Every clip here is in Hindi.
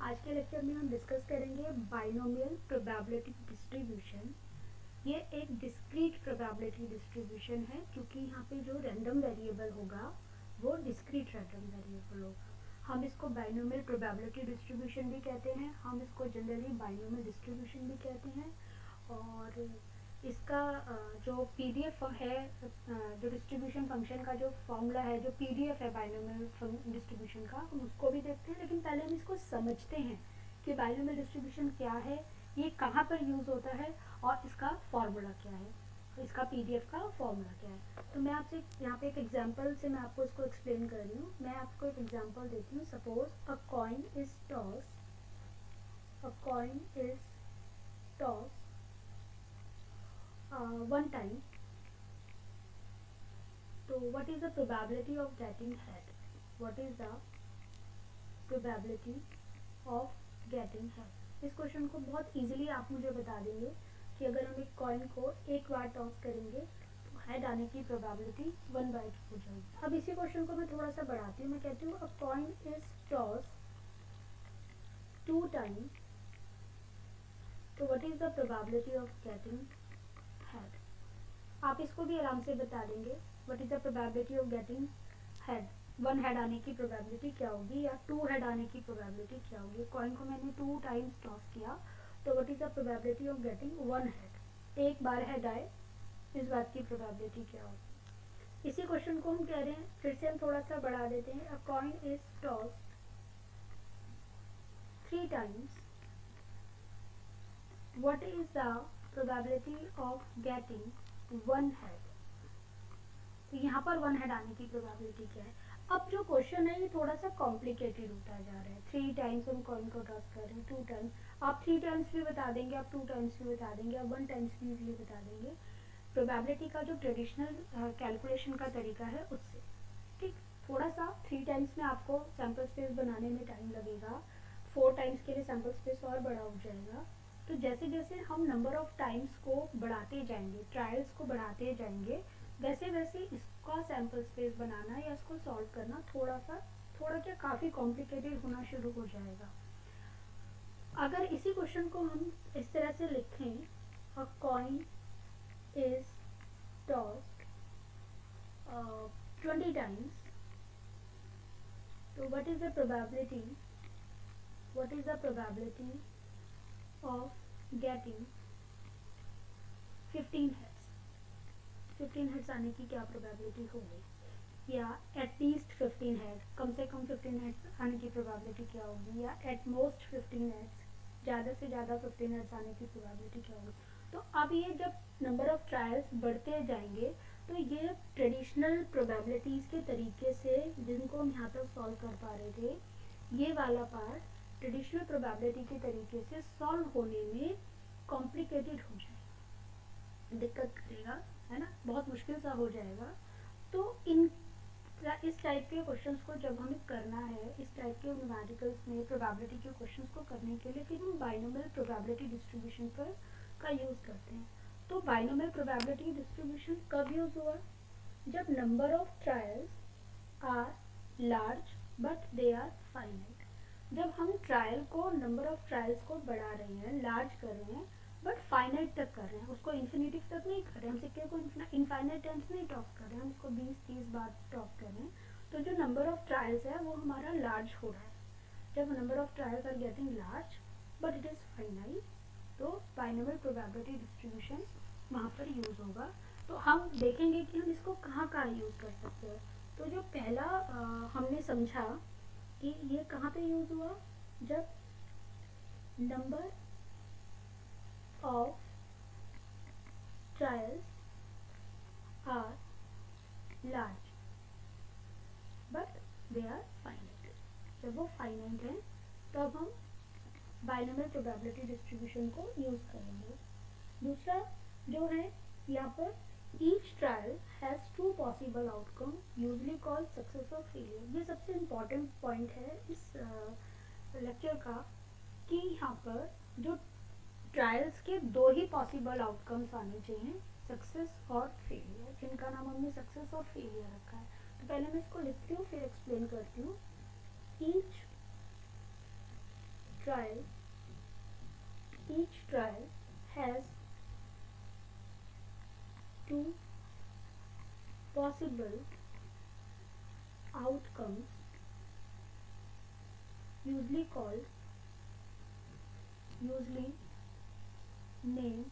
आज के लेक्चर में हम डिस्कस करेंगे बाइनोमियल प्रोबेबिलिटी डिस्ट्रीब्यूशन। ये एक डिस्क्रीट प्रोबेबिलिटी डिस्ट्रीब्यूशन है क्योंकि यहाँ पे जो रैंडम वेरिएबल होगा वो डिस्क्रीट रैंडम वेरिएबल होगा। हम इसको बाइनोमियल प्रोबेबिलिटी डिस्ट्रीब्यूशन भी कहते हैं, हम इसको जनरली बाइनोमियल डिस्ट्रीब्यूशन भी कहते हैं। और इसका जो पीडीएफ है, जो डिस्ट्रीब्यूशन फंक्शन का जो फॉर्मूला है, जो पीडीएफ है बाइनोमियल डिस्ट्रीब्यूशन का, हम उसको भी देखते हैं। लेकिन पहले हम इसको समझते हैं कि बाइनोमियल डिस्ट्रीब्यूशन क्या है, ये कहाँ पर यूज़ होता है और इसका फॉर्मूला क्या है, इसका पीडीएफ का फॉर्मूला क्या है। तो मैं आपसे यहाँ पे एक एग्जांपल से मैं आपको इसको एक्सप्लेन कर रही हूँ। मैं आपको एक एग्जांपल देती हूँ। Suppose a coin is toss, a coin is toss one time. So what is the probability of getting head? What is the probability of getting head? इस क्वेश्चन को बहुत इजीली आप मुझे बता देंगे कि अगर हम एक कॉइन को एक बार टॉस करेंगे तो हेड आने की प्रोबेबिलिटी 1/2 हो जाएगी। अब इसी क्वेश्चन को मैं थोड़ा सा बढ़ाती हूँ। मैं कहती हूँ अ कॉइन इज टॉस 2 times, तो what is the probability of getting head? आप इसको भी आराम से बता देंगे। What is the probability of getting head? 1 head आने की प्रोबेबिलिटी क्या होगी या 2 हेड आने की प्रोबेबिलिटी क्या होगी? कॉइन को मैंने 2 टाइम्स टॉस किया, तो what is the probability of getting 1 head? एक बार हेड आए, इस बात की प्रोबेबिलिटी क्या होगी? इसी क्वेश्चन को हम कह रहे हैं, फिर से हम थोड़ा सा बढ़ा देते हैं। अ coin is toss 3 times, what is the probability of getting 1 head? तो यहाँ पर 1 हेड आने की प्रोबेबिलिटी क्या है? अब जो क्वेश्चन है ये थोड़ा सा कॉम्प्लिकेटेड होता जा रहा है। 3 टाइम्स हम कॉइन को टॉस कर रहे हैं, 2 टाइम्स। आप 3 टाइम्स भी बता देंगे, आप 2 टाइम्स भी बता देंगे, आप 1 टाइम्स भी इजीली बता देंगे। प्रोबेबिलिटी का जो ट्रेडिशनल कैलकुलेशन का तरीका है उससे, ठीक। थोड़ा सा 3 टाइम्स में आपको सैम्पल स्पेस बनाने में टाइम लगेगा, 4 टाइम्स के लिए सैम्पल स्पेस और बड़ा हो जाएगा। तो जैसे जैसे हम नंबर ऑफ टाइम्स को बढ़ाते जाएंगे, ट्रायल्स को बढ़ाते जाएंगे, वैसे वैसे इसका सैम्पल स्पेस बनाना या इसको सॉल्व करना थोड़ा क्या काफ़ी कॉम्प्लिकेटेड होना शुरू हो जाएगा। अगर इसी क्वेश्चन को हम इस तरह से लिखें, अ कॉइन इज टॉस्ड 20 times, तो what is the probability of getting 15 heads? 15 heads आने की क्या प्रोबेबिलिटी होगी, या एटलीस्ट 15 हेड, कम से कम 15 हेड्स आने की प्रोबेबिलिटी क्या होगी, या एट मोस्ट 15 हेड्स, ज़्यादा से ज़्यादा 15 हेड्स आने की प्रोबेबिलिटी क्या होगी? तो अब ये जब नंबर ऑफ ट्रायल्स बढ़ते जाएंगे तो ये ट्रेडिशनल प्रोबेबिलिटीज़ के तरीके से, जिनको हम यहाँ तक सॉल्व कर पा रहे थे, ये वाला पार्ट ट्रेडिशनल प्रोबेबिलिटी के तरीके से सॉल्व होने में कॉम्प्लिकेटेड हो जाएगा, दिक्कत करेगा, है ना, बहुत मुश्किल सा हो जाएगा। तो इस टाइप के क्वेश्चंस को जब हमें करना है, इस टाइप के न्यूमेरिकल्स में प्रोबेबिलिटी के क्वेश्चंस को करने के लिए फिर हम बाइनोमियल प्रोबेबिलिटी डिस्ट्रीब्यूशन का यूज़ करते हैं। तो बाइनोमियल प्रोबेबिलिटी डिस्ट्रीब्यूशन कब यूज़ हुआ? जब number of trials are large but they are finite. जब हम ट्रायल को, नंबर ऑफ ट्रायल्स को बढ़ा रहे हैं, लार्ज कर रहे हैं, बट फाइनाइट तक कर रहे हैं, उसको इन्फिनिटी तक नहीं कर रहे हैं, हम सिक्के को इनफाइनाइट टाइम्स नहीं टॉस कर रहे हैं, हम इसको 20-30 बार टॉस कर रहे हैं। तो जो नंबर ऑफ ट्रायल्स है वो हमारा लार्ज हो रहा है। जब number of trials are getting large but it is finite, तो बाइनोमियल प्रोबेबिलिटी डिस्ट्रीब्यूशन वहाँ पर यूज़ होगा। तो हम देखेंगे कि हम इसको कहाँ कहाँ यूज़ कर सकते हैं। तो जो पहला हमने समझा कि ये कहाँ पे यूज़ हुआ, जब number of trials are large but they are finite. जब वो फाइनाइट है तब हम बाइनोमियल प्रोबेबिलिटी डिस्ट्रीब्यूशन को यूज़ करेंगे। दूसरा जो है यहाँ पर, each trial has 2 possible outcome usually called success और फेलियर। ये सबसे इम्पॉर्टेंट पॉइंट है इस लेक्चर का, कि यहाँ पर जो ट्रायल्स के 2 ही पॉसिबल आउटकम्स आने चाहिए, सक्सेस और फेलियर, जिनका नाम हमने सक्सेस और फेलियर रखा है। तो पहले मैं इसको लिखती हूँ फिर एक्सप्लेन करती हूँ। Each trial, each trial has two possible outcomes, usually named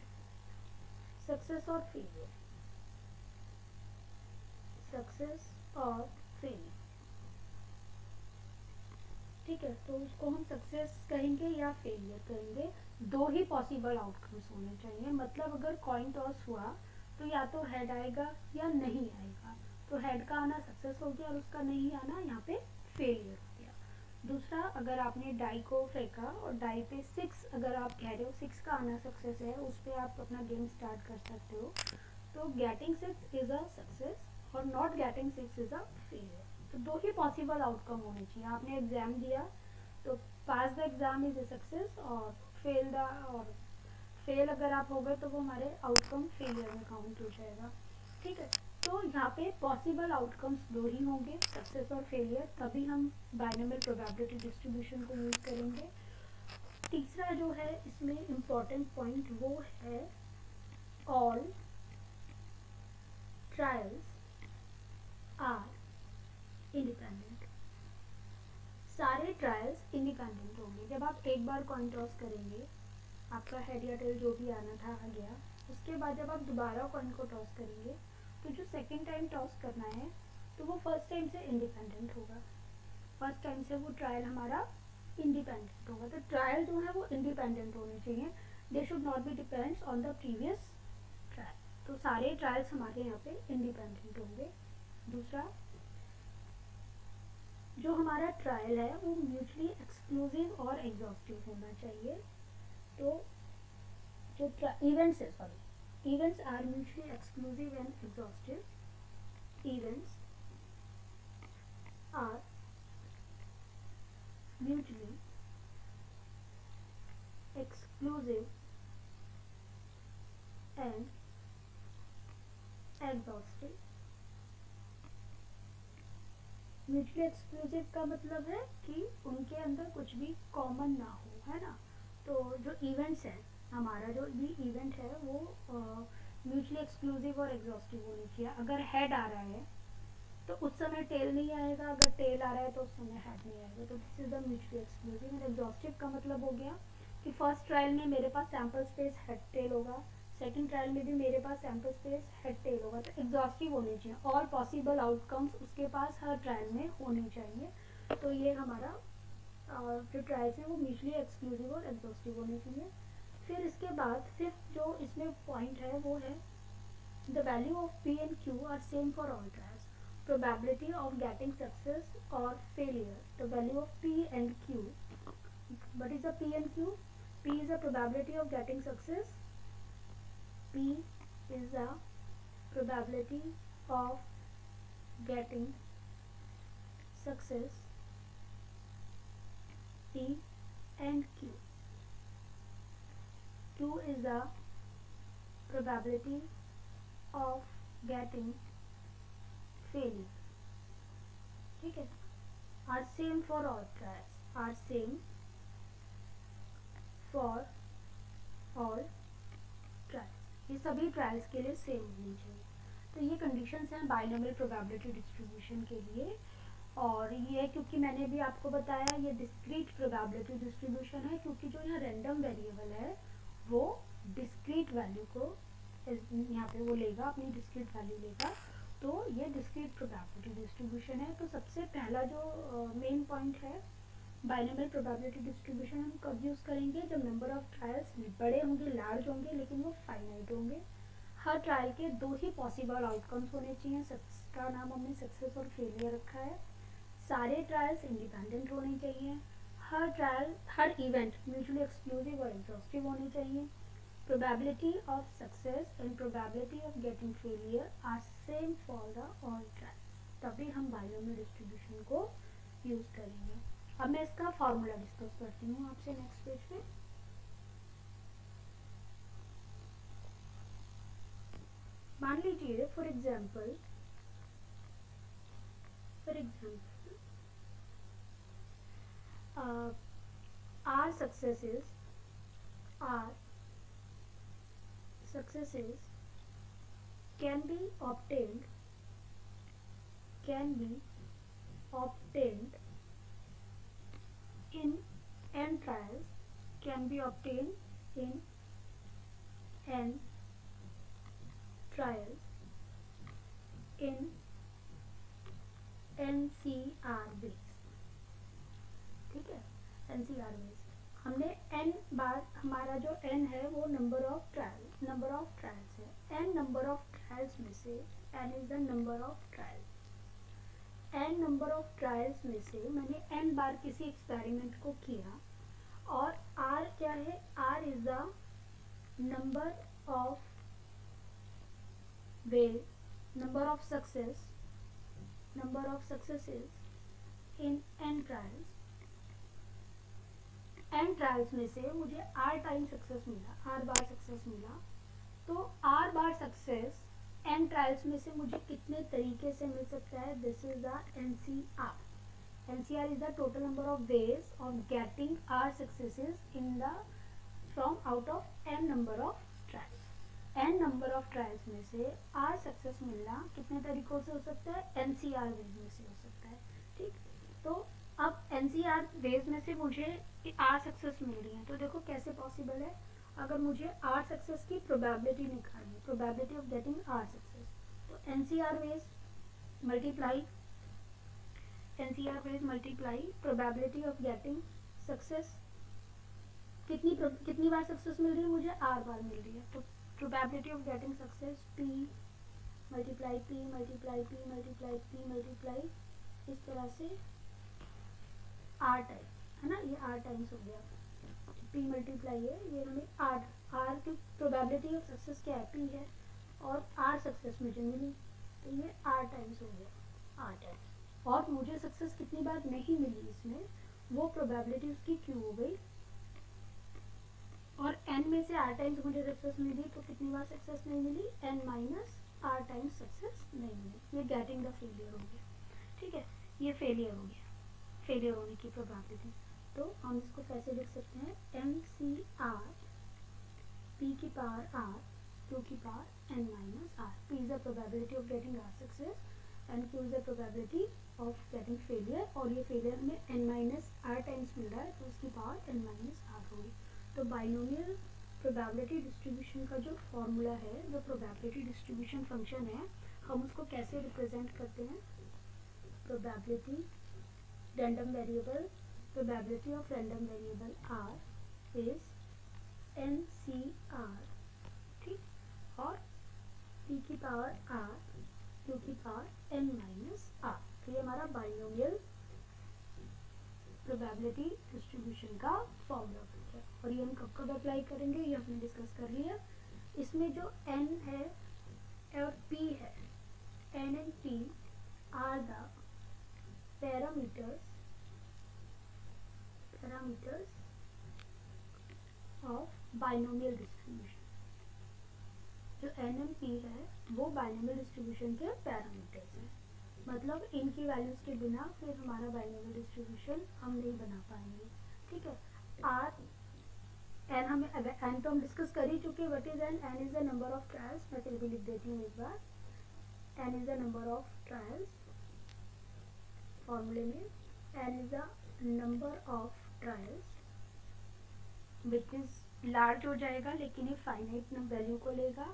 success or failure. Success और फेलियर, ठीक है। तो उसको हम सक्सेस कहेंगे या फेलियर कहेंगे, दो ही पॉसिबल आउटकम्स होने चाहिए। मतलब अगर कॉइन टॉस हुआ तो या तो हेड आएगा या नहीं आएगा, तो हेड का आना सक्सेस हो गया और उसका नहीं आना यहाँ पे फेलियर हो गया। दूसरा, अगर आपने डाई को फेंका और डाई पे 6 अगर आप कह रहे हो 6 का आना सक्सेस है, उस पर आप अपना गेम स्टार्ट कर सकते हो। तो गेटिंग 6 इज अ सक्सेस और not getting 6 is a failure. तो दो ही पॉसिबल आउटकम होने चाहिए। आपने एग्जाम दिया तो pass the exam is a success, और फेल अगर आप हो गए तो वो हमारे आउटकम फेलियर में काउंट हो जाएगा, ठीक है। तो यहाँ पे पॉसिबल आउटकम्स दो ही होंगे, सक्सेस और फेलियर, तभी हम बाइनोमियल प्रोबेबिलिटी डिस्ट्रीब्यूशन को यूज करेंगे। तीसरा जो है इसमें इम्पोर्टेंट पॉइंट वो है ऑल ट्रायल्स आर इंडिपेंडेंट। सारे ट्रायल्स इंडिपेंडेंट होंगे। जब आप एक बार कॉइन टॉस करेंगे, आपका हेड या टेल जो भी आना था आ गया, उसके बाद जब आप दोबारा कॉइन को टॉस करेंगे तो जो सेकेंड टाइम टॉस करना है तो वो फर्स्ट टाइम से इंडिपेंडेंट होगा। फर्स्ट टाइम से वो ट्रायल हमारा इंडिपेंडेंट होगा। तो ट्रायल जो है वो इंडिपेंडेंट होने चाहिए, they should not be depends on the previous trial. तो सारे ट्रायल्स हमारे यहाँ पे इंडिपेंडेंट होंगे। दूसरा, जो हमारा ट्रायल है वो म्यूचुअली एक्सक्लूसिव और एग्जॉस्टिव होना चाहिए। तो जो इवेंट्स है, sorry, events are mutually exclusive and exhaustive. Events are mutually exclusive and exhaustive। Mutually exclusive का मतलब है कि उनके अंदर कुछ भी कॉमन ना हो, है ना। तो जो इवेंट्स हैं, हमारा जो भी इवेंट है वो म्यूचुअली एक्सक्लूसिव और एग्जॉस्टिव होनी चाहिए। अगर हेड आ रहा है तो उस समय टेल नहीं आएगा, अगर टेल आ रहा है तो उस समय हेड नहीं आएगा। तो this is the mutually exclusive. And exhaustive का मतलब हो गया कि फर्स्ट ट्रायल में मेरे पास सैम्पल स्पेस हेड टेल होगा, सेकंड ट्रायल में भी मेरे पास सैम्पल स्पेस हेड टेल होगा। तो एग्जॉस्टिव होने चाहिए, ऑल पॉसिबल आउटकम्स उसके पास हर ट्रायल में होने चाहिए। तो ये हमारा जो ट्रायल्स हैं वो म्यूचुअली एक्सक्लूसिव और एग्जॉस्टिव होने चाहिए। फिर इसके बाद फिफ्थ जो इसमें पॉइंट है वो है the value of P and Q R same for all trials. Probability of getting success or failure, the value of P and Q. What is the P and Q? P is the probability of getting success. P is the probability of getting success. P and Q. Q is the probability of getting failure, ठीक है। Are same for all trials, are same for all trials, ये सभी ट्रायल्स के लिए सेम होनी चाहिए। तो ये कंडीशंस हैं बाइनोमियल प्रोबेबिलिटी डिस्ट्रीब्यूशन के लिए। और ये क्योंकि मैंने भी आपको बताया ये डिस्क्रीट प्रोबेबिलिटी डिस्ट्रीब्यूशन है, क्योंकि जो यहाँ रैंडम वेरिएबल है वो डिस्क्रीट वैल्यू को यहाँ पे वो लेगा, अपनी डिस्क्रीट वैल्यू लेगा। तो ये डिस्क्रीट प्रोबेबिलिटी डिस्ट्रीब्यूशन है। तो सबसे पहला जो मेन पॉइंट है, बाइनोमियल प्रोबेबिलिटी डिस्ट्रीब्यूशन हम कब यूज़ करेंगे, जब नंबर ऑफ ट्रायल्स बड़े होंगे, लार्ज होंगे, लेकिन वो फाइनाइट होंगे। हर ट्रायल के दो ही पॉसिबल आउटकम्स होने चाहिए। का नाम हमने सक्सेस और फेलियर रखा है। सारे ट्रायल्स इंडिपेंडेंट होने चाहिए। हर ट्रायल, हर इवेंट म्यूचुअली एक्सक्लूसिव और एग्जॉस्टिव होने चाहिए। Probability of success and probability of getting failure are same for the all trials। तभी हम बाइनोमियल डिस्ट्रीब्यूशन को यूज करेंगे। अब मैं इसका फॉर्मूला डिस्कस करती हूँ आपसे नेक्स्ट पेज पे। मान लीजिए for example are successes are successes can be obtained in n trials can be obtained in n trials in NCR base. ठीक है, NCR बेस हमने n बार, हमारा जो n है वो नंबर ऑफ ट्रायल्स है. n नंबर ऑफ ट्रायल्स में से n is the number of trials. n number of trials में से मैंने n बार किसी एक्सपेरिमेंट को किया और r क्या है, r is the number of way, number of successes in n trials. n trials में से मुझे r टाइम सक्सेस मिला, r बार सक्सेस मिला. तो r बार सक्सेस n ट्रायल्स में से मुझे कितने तरीके से मिल सकता है. This is the NCR. NCR is the total number of ways of getting r successes in the from out of n number of trials. n number of trials में से r सक्सेस मिलना कितने तरीकों से हो सकता है, NCR वेज में से हो सकता है. ठीक, तो अब NCR वेज में से मुझे r सक्सेस मिल रही है. तो देखो कैसे पॉसिबल है. अगर मुझे r सक्सेस की प्रोबेबिलिटी निकालनी, probability of getting r success, तो NCR ways multiply probability of getting success. कितनी बार सक्सेस मिल रही है मुझे, r बार मिल रही है. तो probability of getting success p multiply p multiply p multiply p multiply इस तरह से r टाइम है ना, ये r टाइम्स हो गया. p मल्टीप्लाई है, ये हमें r की प्रोबेबिलिटी ऑफ सक्सेस क्या है, p है, और r सक्सेस मुझे मिली, तो ये r टाइम्स हो गया, r टाइम्स. और मुझे सक्सेस कितनी बार नहीं मिली इसमें, वो प्रोबेबिलिटी उसकी q हो गई. और n में से r टाइम्स मुझे सक्सेस मिली, तो कितनी बार सक्सेस नहीं मिली, n minus r times success नहीं मिली. ये गेटिंग द फेलियर हो गया. ठीक है, ये फेलियर हो गया, फेलियर होने की प्रोबेबिलिटी. तो हम इसको कैसे लिख सकते हैं, NCR p की पावर r q की power n minus r. p is the probability of getting r success and q is the probability of getting failure. और ये फेलियर में n माइनस r टाइम्स मिल रहा है, तो उसकी पावर n माइनस r होगी. तो बाइनोमियल प्रोबेबिलिटी डिस्ट्रीब्यूशन का जो फॉर्मूला है, जो प्रोबेबिलिटी डिस्ट्रीब्यूशन फंक्शन है, हम उसको कैसे रिप्रेजेंट करते हैं. Probability random variable, probability of random variable r is NCR. ठीक, और p की पावर r q की पावर n माइनस r. तो ये हमारा बाइनोमियल प्रोबेबिलिटी डिस्ट्रीब्यूशन का फॉर्मूला बन गया. और ये हम कब कब अप्लाई करेंगे, ये हमने डिस्कस कर लिया. इसमें जो n है और p है, n and p are the parameters of binomial distribution. जो NMP है वो बाइनोमियल डिस्ट्रीब्यूशन के पैरामीटर्स हैं. मतलब इनकी वैल्यूज के बिना फिर हमारा बाइनोमियल डिस्ट्रीब्यूशन हम नहीं बना पाएंगे. ठीक है, R n हमें n तो हम डिस्कस कर ही चुके. What is n? n is the number of trials. मैं फिर भी लिख देती हूँ एक बार. n is the number of trials. फॉर्मूले में n is the number of trials which is large हो जाएगा लेकिन ये फाइनाइट वैल्यू को लेगा.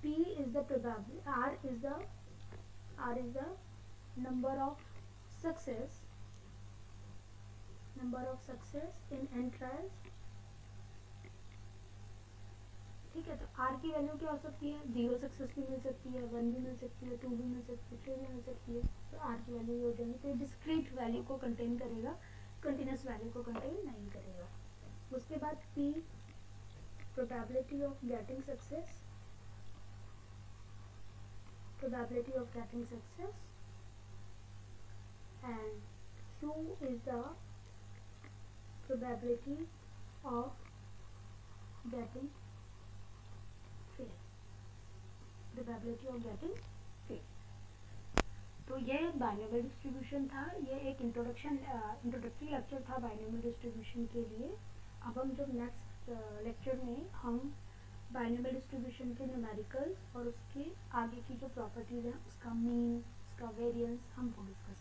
p is the probability, r is the number of success in n trials. ठीक है, तो r की वैल्यू क्या हो सकती है, 0 सक्सेस भी मिल सकती है, 1 भी मिल सकती है, 2 भी मिल सकती है, 3 भी मिल सकती है. तो r की वैल्यू हो जाएगी. तो डिस्क्रीट वैल्यू को कंटेन करेगा, कंटिन्यूस वैल्यू को कंटेन नहीं करेगा. उसके बाद p probability of getting success and q is the probability of getting fail. तो ये बाइनोमियल डिस्ट्रीब्यूशन था. ये एक इंट्रोडक्टरी लेक्चर था बाइनोमियल डिस्ट्रीब्यूशन के लिए. अब हम जब नेक्स्ट लेक्चर में हम बाइनोमियल डिस्ट्रीब्यूशन के न्यूमेरिकल्स और उसके आगे की जो प्रॉपर्टीज़ हैं, उसका मीन, उसका वेरिएंस हम वो डिस्कस